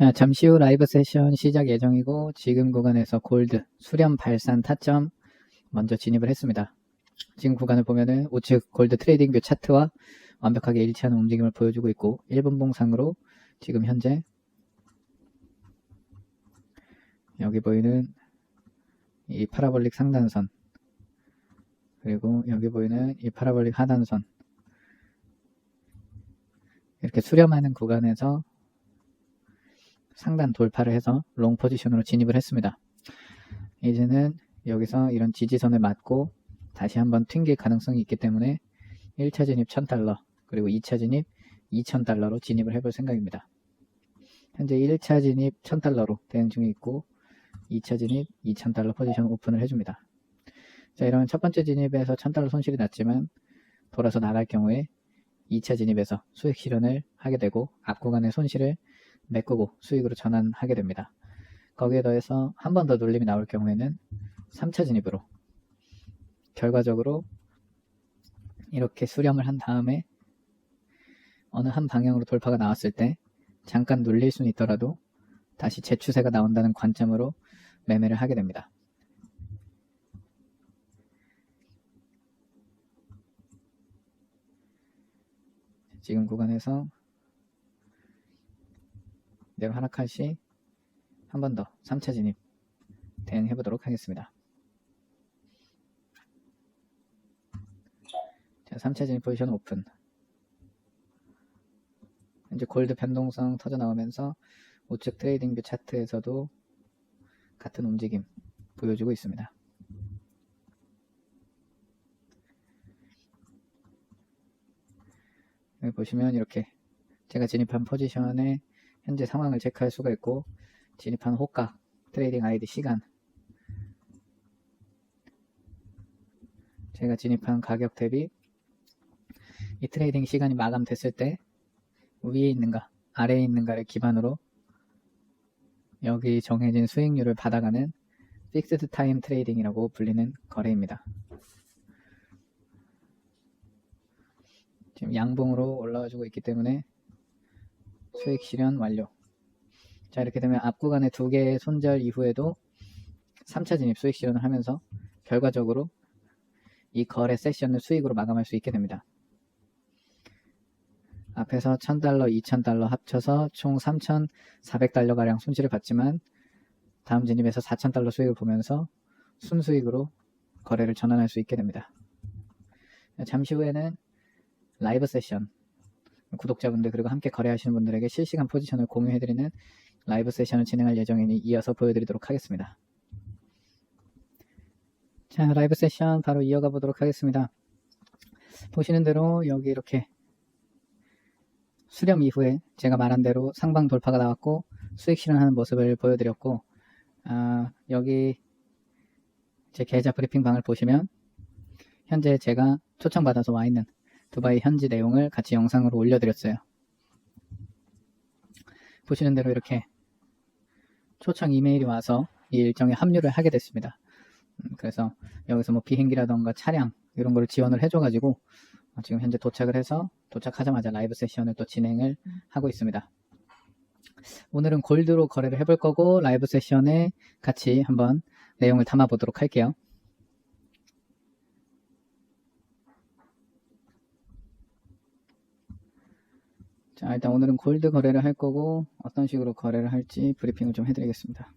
자, 잠시 후 라이브 세션 시작 예정이고 지금 구간에서 골드, 수렴 발산 타점 먼저 진입을 했습니다. 지금 구간을 보면은 우측 골드 트레이딩 뷰 차트와 완벽하게 일치하는 움직임을 보여주고 있고 1분 봉상으로 지금 현재 여기 보이는 이 파라볼릭 상단선 그리고 여기 보이는 이 파라볼릭 하단선 이렇게 수렴하는 구간에서 상단 돌파를 해서 롱 포지션으로 진입을 했습니다. 이제는 여기서 이런 지지선을 맞고 다시 한번 튕길 가능성이 있기 때문에 1차 진입 1000달러 그리고 2차 진입 2000달러로 진입을 해볼 생각입니다. 현재 1차 진입 1000달러로 대응 중에 있고 2차 진입 2000달러 포지션 오픈을 해줍니다. 자, 이런 첫 번째 진입에서 1000달러 손실이 났지만 돌아서 나갈 경우에 2차 진입에서 수익 실현을 하게 되고 앞구간의 손실을 메꾸고 수익으로 전환하게 됩니다. 거기에 더해서 한 번 더 눌림이 나올 경우에는 3차 진입으로 결과적으로 이렇게 수렴을 한 다음에 어느 한 방향으로 돌파가 나왔을 때 잠깐 눌릴 수는 있더라도 다시 재추세가 나온다는 관점으로 매매를 하게 됩니다. 지금 구간에서 내로 하락할 시 한 번 더 3차 진입 대응해 보도록 하겠습니다. 자, 3차 진입 포지션 오픈. 이제 골드 변동성 터져 나오면서 우측 트레이딩 뷰 차트에서도 같은 움직임 보여주고 있습니다. 여기 보시면 이렇게 제가 진입한 포지션의 현재 상황을 체크할 수가 있고 진입한 호가, 트레이딩 아이디 시간, 제가 진입한 가격 대비 이 트레이딩 시간이 마감됐을 때 위에 있는가 아래에 있는가를 기반으로 여기 정해진 수익률을 받아가는 픽스드 타임 트레이딩이라고 불리는 거래입니다. 지금 양봉으로 올라와주고 있기 때문에 수익 실현 완료. 자, 이렇게 되면 앞구간의 두 개의 손절 이후에도 3차 진입 수익 실현을 하면서 결과적으로 이 거래 세션을 수익으로 마감할 수 있게 됩니다. 앞에서 1000달러, 2000달러 합쳐서 총 3400달러 가량 손실을 봤지만 다음 진입에서 4000달러 수익을 보면서 순수익으로 거래를 전환할 수 있게 됩니다. 잠시 후에는 라이브 세션 구독자분들 그리고 함께 거래하시는 분들에게 실시간 포지션을 공유해드리는 라이브 세션을 진행할 예정이니 이어서 보여드리도록 하겠습니다. 자, 라이브 세션 바로 이어가 보도록 하겠습니다. 보시는 대로 여기 이렇게 수렴 이후에 제가 말한 대로 상방 돌파가 나왔고 수익 실현하는 모습을 보여드렸고 여기 제 계좌 브리핑 방을 보시면 현재 제가 초청받아서 와 있는 두바이 현지 내용을 같이 영상으로 올려드렸어요. 보시는 대로 이렇게 초청 이메일이 와서 이 일정에 합류를 하게 됐습니다. 그래서 여기서 뭐 비행기라던가 차량 이런 거를 지원을 해줘가지고 지금 현재 도착을 해서 도착하자마자 라이브 세션을 또 진행을 하고 있습니다. 오늘은 골드로 거래를 해볼 거고 라이브 세션에 같이 한번 내용을 담아 보도록 할게요. 자, 일단 오늘은 골드 거래를 할 거고 어떤 식으로 거래를 할지 브리핑을 좀 해드리겠습니다.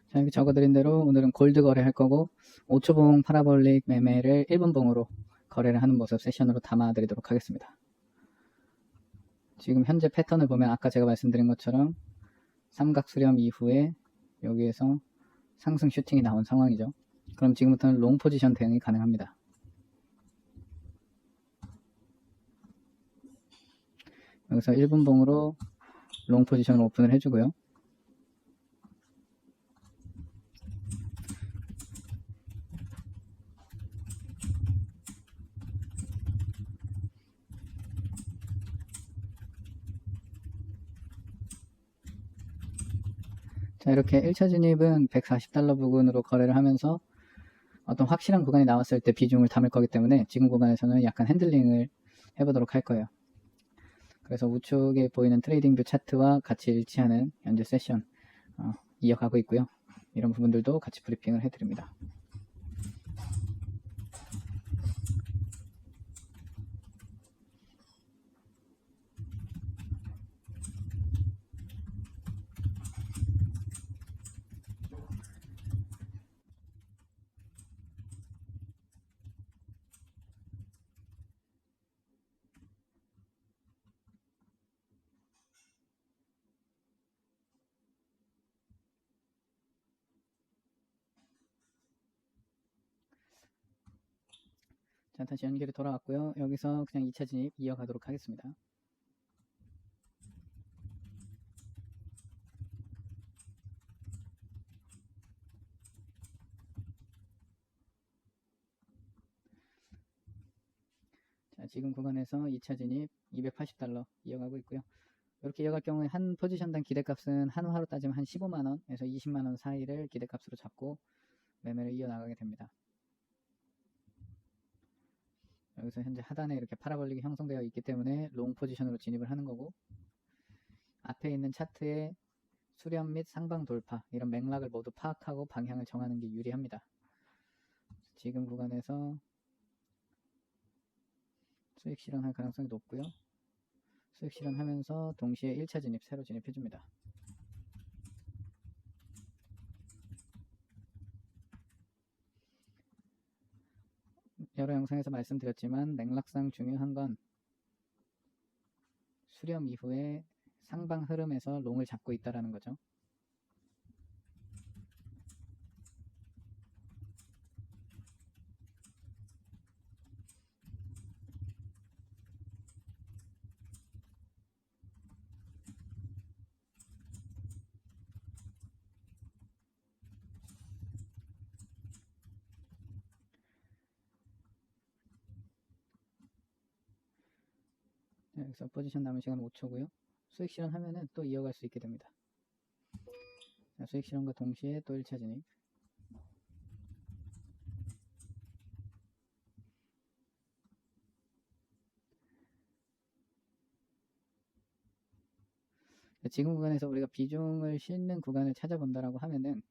자, 여기 적어드린 대로 오늘은 골드 거래할 거고 5초봉 파라볼릭 매매를 1분봉으로 거래를 하는 모습 세션으로 담아드리도록 하겠습니다. 지금 현재 패턴을 보면 아까 제가 말씀드린 것처럼 삼각 수렴 이후에 여기에서 상승 슈팅이 나온 상황이죠. 그럼 지금부터는 롱 포지션 대응이 가능합니다. 여기서 1분봉으로 롱 포지션을 오픈을 해주고요. 자, 이렇게 1차 진입은 140달러 부근으로 거래를 하면서 어떤 확실한 구간이 나왔을 때 비중을 담을 거기 때문에 지금 구간에서는 약간 핸들링을 해보도록 할 거예요. 그래서 우측에 보이는 트레이딩 뷰 차트와 같이 일치하는 현재 세션 이어가고 있고요. 이런 부분들도 같이 브리핑을 해드립니다. 자, 다시 연결이 돌아왔고요. 여기서 그냥 2차 진입 이어가도록 하겠습니다. 자, 지금 구간에서 2차 진입 280달러 이어가고 있고요. 이렇게 이어갈 경우에 한 포지션당 기대값은 한화로 따지면 한 15만원에서 20만원 사이를 기대값으로 잡고 매매를 이어나가게 됩니다. 여기서 현재 하단에 이렇게 파라볼릭이 형성되어 있기 때문에 롱 포지션으로 진입을 하는 거고, 앞에 있는 차트의 수렴 및 상방 돌파 이런 맥락을 모두 파악하고 방향을 정하는 게 유리합니다. 지금 구간에서 수익 실현할 가능성이 높고요. 수익 실현하면서 동시에 1차 진입 새로 진입해줍니다. 여러 영상에서 말씀드렸지만 맥락상 중요한 건 수렴 이후에 상방 흐름에서 롱을 잡고 있다는 거죠. 여기서 포지션 남은 시간 5초고요. 수익 실현하면은 또 이어갈 수 있게 됩니다. 자, 수익 실현과 동시에 또 1차 진입. 지금 구간에서 우리가 비중을 싣는 구간을 찾아본다라고 하면은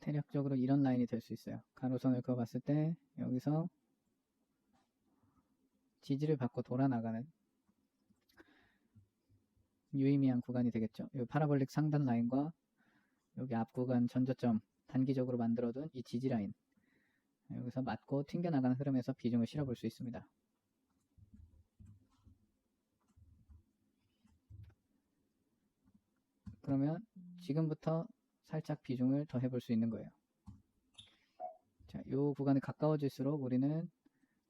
대략적으로 이런 라인이 될 수 있어요. 가로선을 그어봤을 때 여기서 지지를 받고 돌아 나가는 유의미한 구간이 되겠죠. 이 파라볼릭 상단 라인과 여기 앞 구간 전저점 단기적으로 만들어둔 이 지지 라인, 여기서 맞고 튕겨나가는 흐름에서 비중을 실어볼 수 있습니다. 그러면 지금부터 살짝 비중을 더 해볼 수 있는 거예요. 자, 이 구간에 가까워질수록 우리는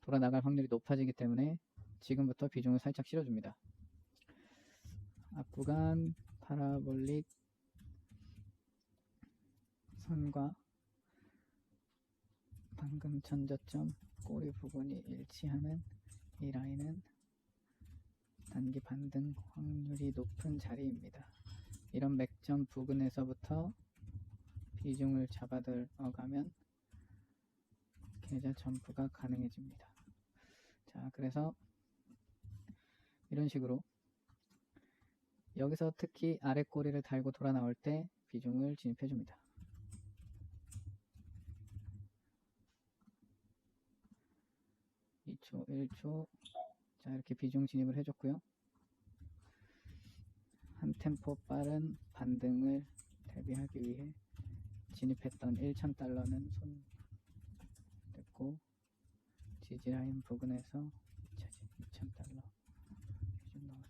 돌아 나갈 확률이 높아지기 때문에 지금부터 비중을 살짝 실어줍니다. 앞 구간 파라볼릭 선과 방금 전저점 꼬리 부분이 일치하는 이 라인은 단기 반등 확률이 높은 자리입니다. 이런 맥점 부근에서부터 비중을 잡아 들어가면 계좌 점프가 가능해집니다. 자, 그래서 이런 식으로 여기서 특히 아래 꼬리를 달고 돌아 나올 때 비중을 진입해 줍니다. (2초) (1초) 자, 이렇게 비중 진입을 해줬고요. 한 템포 빠른 반등을 대비하기 위해 진입했던 1,000달러는 손 댔고, 지지라인 부근에서 2,000달러 좀 넣어줍니다.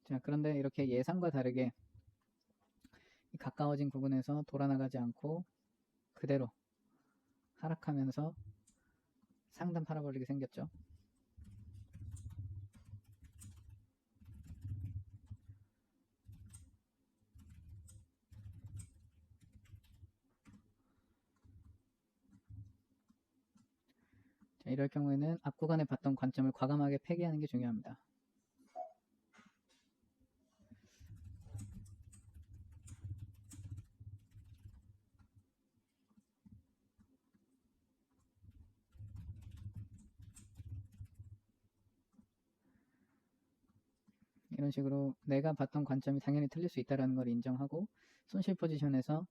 자, 그런데 이렇게 예상과 다르게 가까워진 부분에서 돌아나가지 않고 그대로 하락하면서 상단 파라볼릭이 생겼죠. 자, 이럴 경우에는 앞 구간에 봤던 관점을 과감하게 폐기하는 게 중요합니다. 이런 식으로 내가 봤던 관점이 당연히 틀릴 수 있다는 걸 인정하고 손실 포지션에서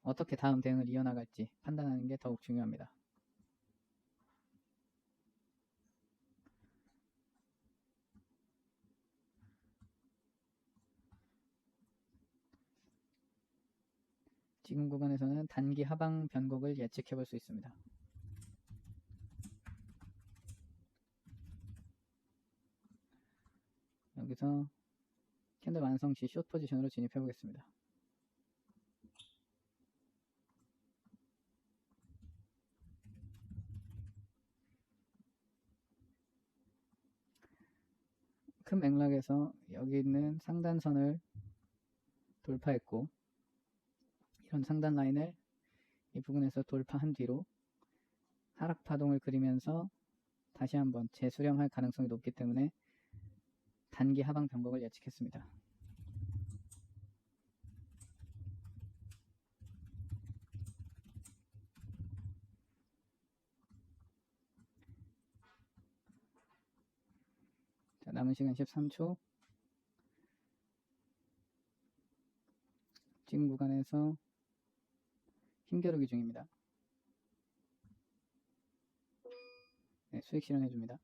어떻게 다음 대응을 이어나갈지 판단하는 게 더욱 중요합니다. 지금 구간에서는 단기 하방 변곡을 예측해 볼 수 있습니다. 여기서 캔들 완성 시 숏 포지션으로 진입해 보겠습니다. 큰 맥락에서 여기 있는 상단선을 돌파했고 이런 상단 라인을 이 부분에서 돌파한 뒤로 하락 파동을 그리면서 다시 한번 재수렴할 가능성이 높기 때문에 단기 하방 변곡을 예측했습니다. 자, 남은 시간 13초. 지금 구간에서 힘겨루기 중입니다. 네, 수익 실현해줍니다.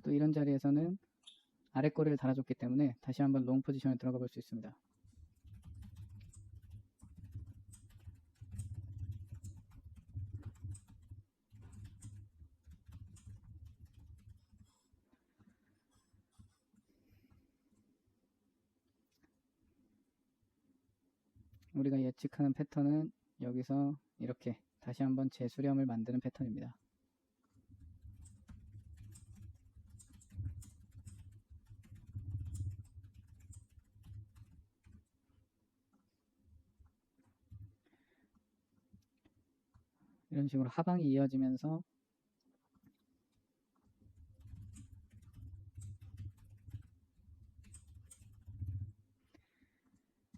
또 이런 자리에서는 아래 꼬리를 달아줬기 때문에 다시 한번 롱 포지션에 들어가 볼 수 있습니다. 우리가 예측하는 패턴은 여기서 이렇게 다시 한번 재수렴을 만드는 패턴입니다. 이런 식으로 하방이 이어지면서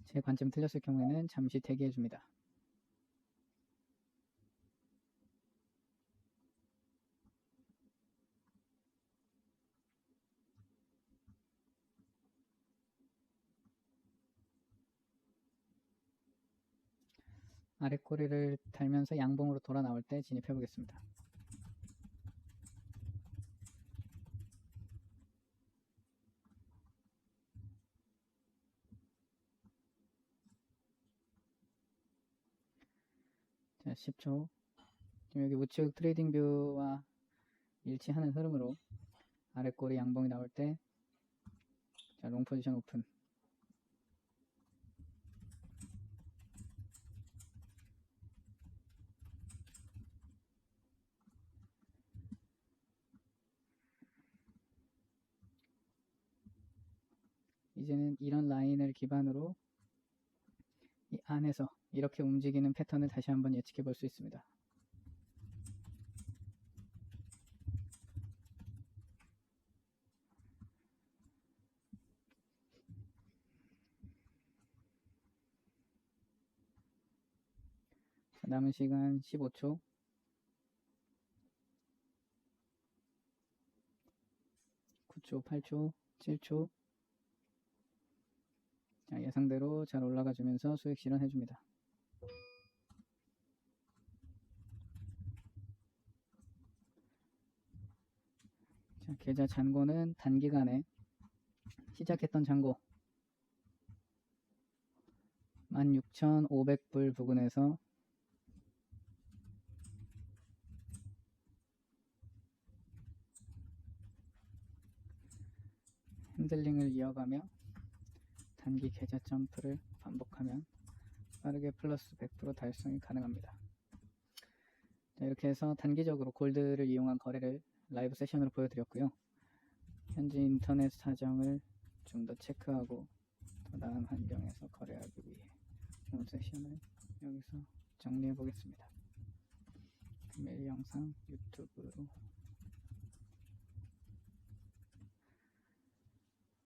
제 관점이 틀렸을 경우에는 잠시 대기해 줍니다. 아래 꼬리를 달면서 양봉으로 돌아 나올 때 진입해 보겠습니다. 자, 10초. 지금 여기 우측 트레이딩 뷰와 일치하는 흐름으로 아래 꼬리 양봉이 나올 때 자, 롱 포지션 오픈. 이제는 이런 라인을 기반으로 이 안에서 이렇게 움직이는 패턴을 다시 한번 예측해 볼 수 있습니다. 자, 남은 시간 15초. 9초, 8초, 7초. 자, 예상대로 잘 올라가 주면서 수익 실현해 줍니다. 자, 계좌 잔고는 단기간에 시작했던 잔고 16,500불 부근에서 핸들링을 이어가며 단기 계좌 점프를 반복하면 빠르게 플러스 100% 달성이 가능합니다. 자, 이렇게 해서 단기적으로 골드를 이용한 거래를 라이브 세션으로 보여드렸고요. 현재 인터넷 사정을 좀 더 체크하고 더 나은 환경에서 거래하기 위해 오늘 세션을 여기서 정리해 보겠습니다. 매일 영상 유튜브로